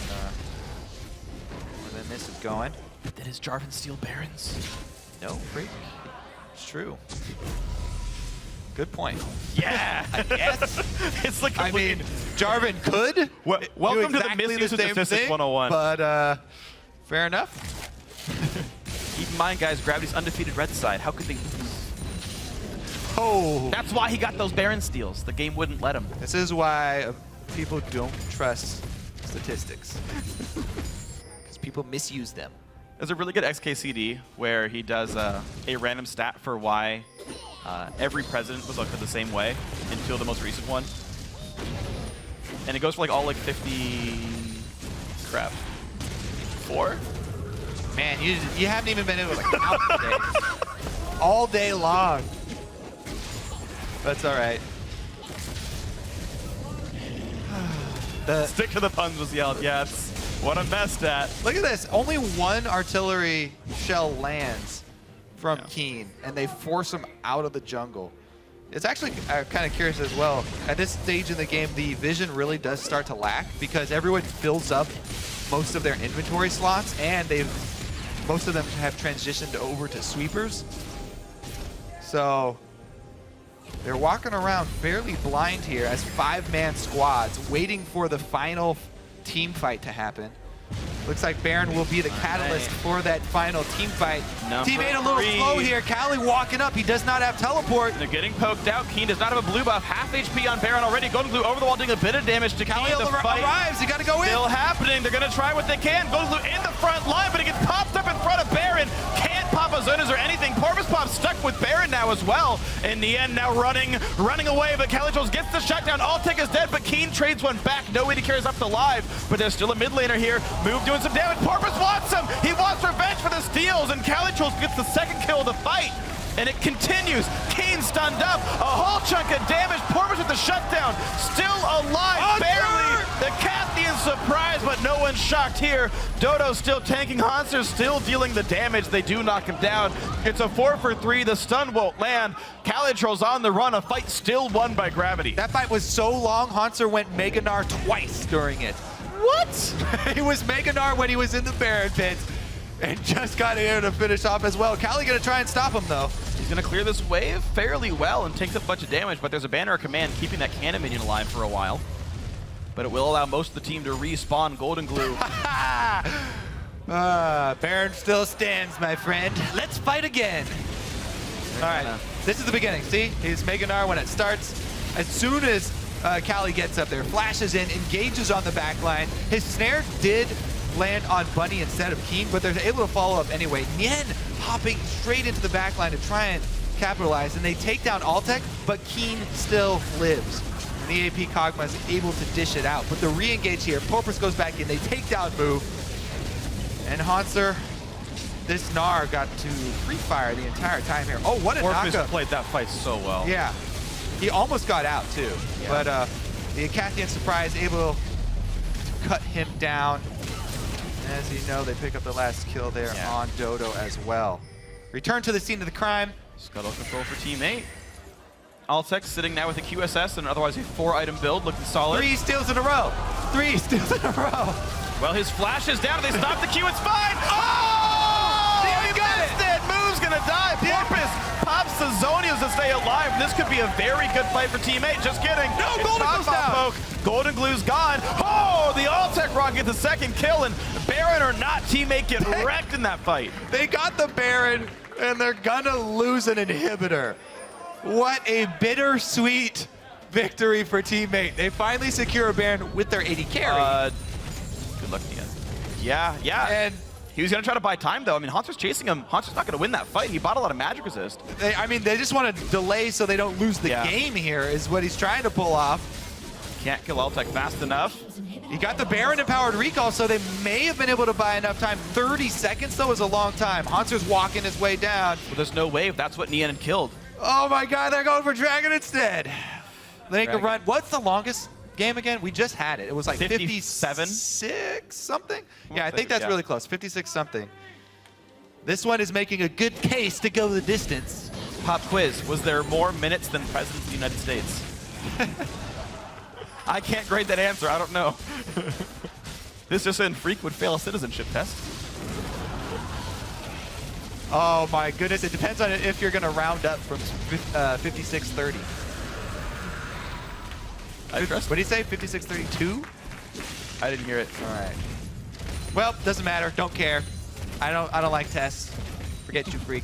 this is going. Did his Jarvan steal Barons? No, Phreak. It's true. Good point. Yeah! Yes. It's like I mean, Jarvan could. Welcome do to the exactly misuse of same statistics thing, 101. But fair enough. Keep in mind, guys, Gravity's undefeated red side. How could they lose? Oh. That's why he got those Baron steals. The game wouldn't let him. This is why people don't trust statistics. Because people misuse them. There's a really good XKCD where he does a random stat for why every president was elected the same way until the most recent one. And it goes for like all like 50... crap. 4? Man, you haven't even been able to count today. All day long. That's all right. Stick to the puns was yelled. Yeah, it's what I'm best at. Look at this. Only 1 artillery shell lands from Keane, and they force him out of the jungle. It's actually kind of curious as well. At this stage in the game, the vision really does start to lack because everyone fills up most of their inventory slots, and most of them have transitioned over to sweepers. So they're walking around fairly blind here as 5-man squads waiting for the final team fight to happen. Looks like Baron will be the catalyst for that final team fight. Teammate a little slow here. Cali walking up. He does not have teleport. They're getting poked out. Keane does not have a blue buff. Half HP on Baron already. Goldenglue over the wall doing a bit of damage to Keane. The fight arrives. He got to go in. Still happening. They're going to try what they can. Goldenglue in the front line, but he gets popped up in front of Baron. Can't pop a zonas or anything. Porpoise Pop stuck with Baron now as well. And Nien now running away, but CaliTrolz gets the shutdown. Altec is dead, but Keane trades one back. No AD carries up to live, but there's still a mid laner here. Move doing some damage. Porpoise wants him. He wants revenge for the steals, and CaliTrolz gets the second kill of the fight. And it continues. Keane stunned up. A whole chunk of damage. Porpoise with the shutdown. Still alive, barely. The Cathian surprise, but no one's shocked here. Dodo's still tanking. Hauntzer still dealing the damage. They do knock him down. It's a 4 for 3. The stun won't land. CaliTrolz on the run. A fight still won by Gravity. That fight was so long, Hauntzer went Mega Gnar twice during it. What? He was Mega Gnar when he was in the Baron pit. And just got here to finish off as well. Cali gonna try and stop him though. He's gonna clear this wave fairly well and takes a bunch of damage, but there's a banner of command keeping that cannon minion alive for a while. But it will allow most of the team to respawn Goldenglue. Baron still stands, my friend. Let's fight again. All right, this is the beginning. See, he's Mega Gnar when it starts. As soon as Cali gets up there, flashes in, engages on the back line. His snare did land on Bunny instead of Keane, but they're able to follow up anyway. Nien hopping straight into the back line to try and capitalize, and they take down Altec, but Keane still lives. And the AP Kog'Maw is able to dish it out, but the re-engage here, Porpoise goes back in, they take down Move, and Hauntzer, this Gnar got to free fire the entire time here. Oh, what a Porpoise knockup. played that fight so well. Yeah, he almost got out too, but the Cathian surprise able to cut him down. As you know, they pick up the last kill there on Dodo as well. Return to the scene of the crime. Scuttle control for Team 8. Altec sitting now with a QSS and otherwise a 4-item build, looking solid. 3 steals in a row. 3 steals in a row. Well, his flash is down. They stop the Q. It's fine. Oh! He missed it. Move's gonna die. Porpoise pops the Zonias to stay alive. This could be a very good fight for Team 8. Just kidding. No, Goldenglue's down. Goldenglue's gone. Oh, the Altec Rock gets the second kill, and Baron or not, Team 8 get wrecked in that fight. They got the Baron, and they're gonna lose an inhibitor. What a bittersweet victory for Team 8. They finally secure a Baron with their AD carry. Good luck, Nien. Yeah. And He was going to try to buy time, though. I mean, Hauntzer's chasing him. Hauntzer's not going to win that fight. He bought a lot of magic resist. I mean, they just want to delay so they don't lose the game here is what he's trying to pull off. Can't kill Altec fast enough. He got the Baron-empowered recall, so they may have been able to buy enough time. 30 seconds, though, is a long time. Hauntzer's walking his way down. But there's no wave. That's what Nien had killed. Oh, my God, they're going for Dragon instead. They can Dragon. run. What's the longest game again? We just had it. It was like 57? 56 something? Yeah, I say, think that's yeah. really close. 56 something. This one is making a good case to go the distance. Pop quiz. Was there more minutes than President of the United States? I can't grade that answer. I don't know. This just in Phreak would fail a citizenship test. Oh, my goodness. It depends on if you're going to round up from 56:30. I trust. What do you say? 56:32? I didn't hear it. All right. Well, doesn't matter. Don't care. I don't like tests. Forget you, Phreak.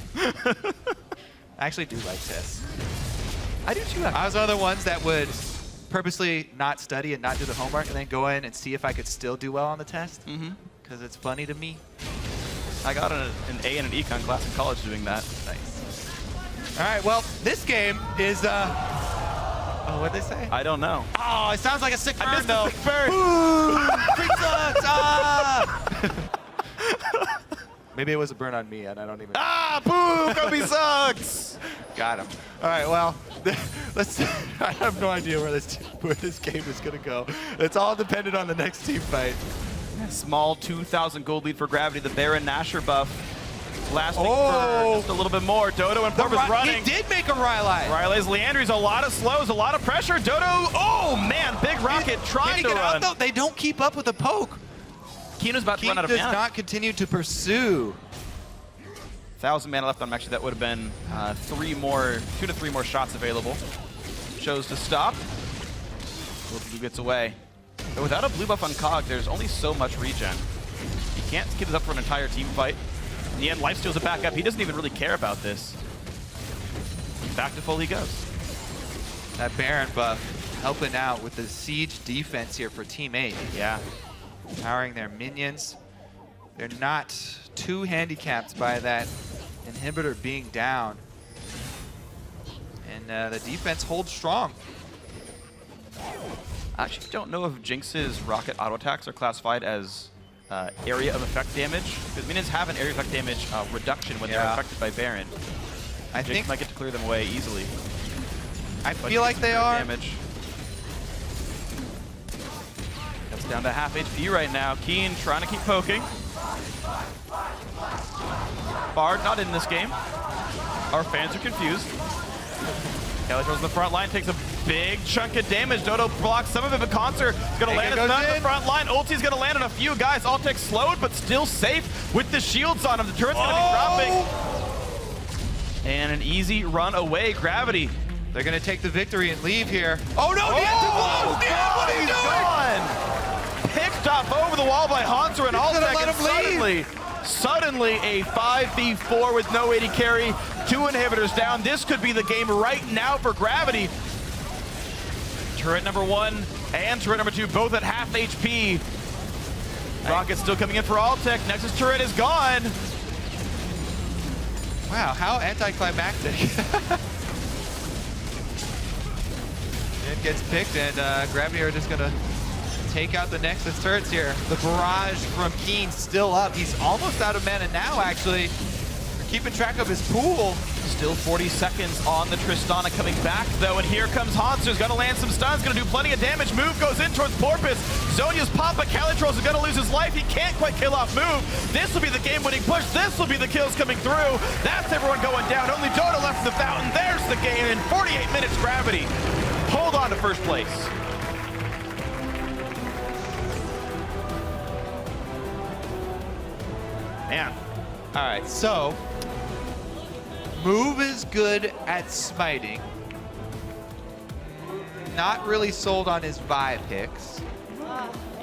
I actually do like tests. I do too. I was one of the ones that would purposely not study and not do the homework and then go in and see if I could still do well on the test. Because it's funny to me. I got an A in an econ class in college doing that. Nice. All right, well, this game is, oh, what'd they say? I don't know. Oh, it sounds like a sick burn, I missed though. the sick burn. Phreak sucks! Ah! Maybe it was a burn on me, and I don't even... Ah, boo! Kobe sucks! Got him. All right, well, let's... I have no idea where this game is going to go. It's all dependent on the next team fight. Small 2,000 gold lead for Gravity. The Baron Nashor buff lasting for just a little bit more. Dodo and Porpoise running. He did make a Rylai. Rylai's Leandry's a lot of slows, a lot of pressure. Dodo, oh man, big rocket trying to run. Out, they don't keep up with the poke. Keane was about to run out of Keane does mana. not continue to pursue. 1,000 mana left on him. Actually, that would have been 2 to 3 more shots available. Chose to stop. Blue gets away. But without a blue buff on Cog, there's only so much regen. He can't keep this up for an entire team fight. In the end, lifesteals it back up. He doesn't even really care about this. Back to full he goes. That Baron buff helping out with the siege defense here for Team 8. Yeah. Powering their minions. They're not too handicapped by that inhibitor being down. And the defense holds strong. I actually don't know if Jinx's rocket auto attacks are classified as area of effect damage, because minions have an area of effect damage reduction when they're affected by Baron. I Jinx think might get to clear them away easily. I feel like they are. Damage. That's down to half HP right now. Keane trying to keep poking. Bard not in this game. Our fans are confused. CaliTrolz in the front line takes a big chunk of damage. Dodo blocks some of it, but Hauntzer is going to land his in the front line. Ulti's going to land on a few guys. Altec slowed, but still safe with the shields on him. The turret's going to be dropping. And an easy run away. Gravity. They're going to take the victory and leave here. Oh, no! Nien, what are you doing? Picked up over the wall by Hauntzer and Altec, and suddenly a 5v4 with no AD carry. 2 inhibitors down. This could be the game right now for Gravity. Turret number 1 and turret number 2 both at half HP. Rocket's still coming in for Altec. Nexus turret is gone. Wow, how anticlimactic. It gets picked, and Gravity are just going to take out the Nexus turrets here. The barrage from Keane still up. He's almost out of mana now, actually. We're keeping track of his pool. Still 40 seconds on the Tristana coming back, though, and here comes Hauntzer's gonna land some stuns, gonna do plenty of damage. Move goes in towards Porpoise. Zhonya's pop, but CaliTrolz is gonna lose his life. He can't quite kill off Move. This will be the game-winning push. This will be the kills coming through. That's everyone going down. Only Dodo left in the fountain. There's the game in 48 minutes. Gravity hold on to first place. Man. All right, so Move is good at smiting. Not really sold on his Vi picks.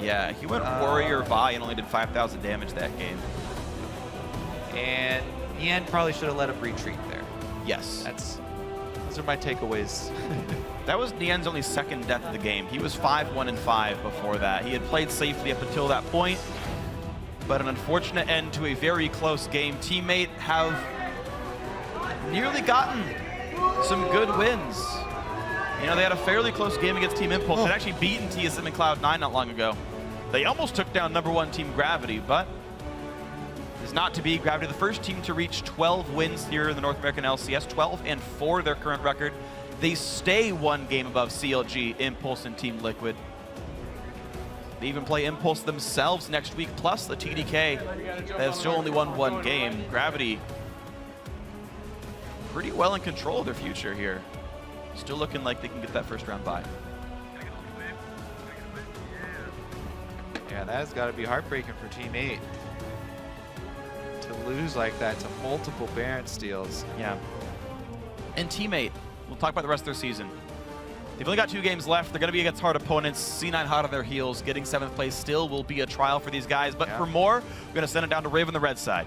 Yeah, he went Warrior Vi and only did 5,000 damage that game. And Nien probably should have let him retreat there. Yes. Those are my takeaways. That was Nien's only second death of the game. He was 5-1-5 before that. He had played safely up until that point. but an unfortunate end to a very close game. Teammate have nearly gotten some good wins. You know, they had a fairly close game against Team Impulse. They'd actually beaten TSM and Cloud9 not long ago. They almost took down #1 Team Gravity, but is not to be. Gravity, the first team to reach 12 wins here in the North American LCS, 12-4 their current record. They stay one game above CLG, Impulse, and Team Liquid. They even play Impulse themselves next week, plus the TDK. They have still only won one game. Gravity pretty well in control of their future here. Still looking like they can get that first round bye. Yeah, that has got to be heartbreaking for Team 8. To lose like that to multiple Baron steals. Yeah. And Teammate, we'll talk about the rest of their season. They've only got 2 games left. They're going to be against hard opponents. C9 hot on their heels. Getting 7th place still will be a trial for these guys. But for more, we're going to send it down to Raven the red side.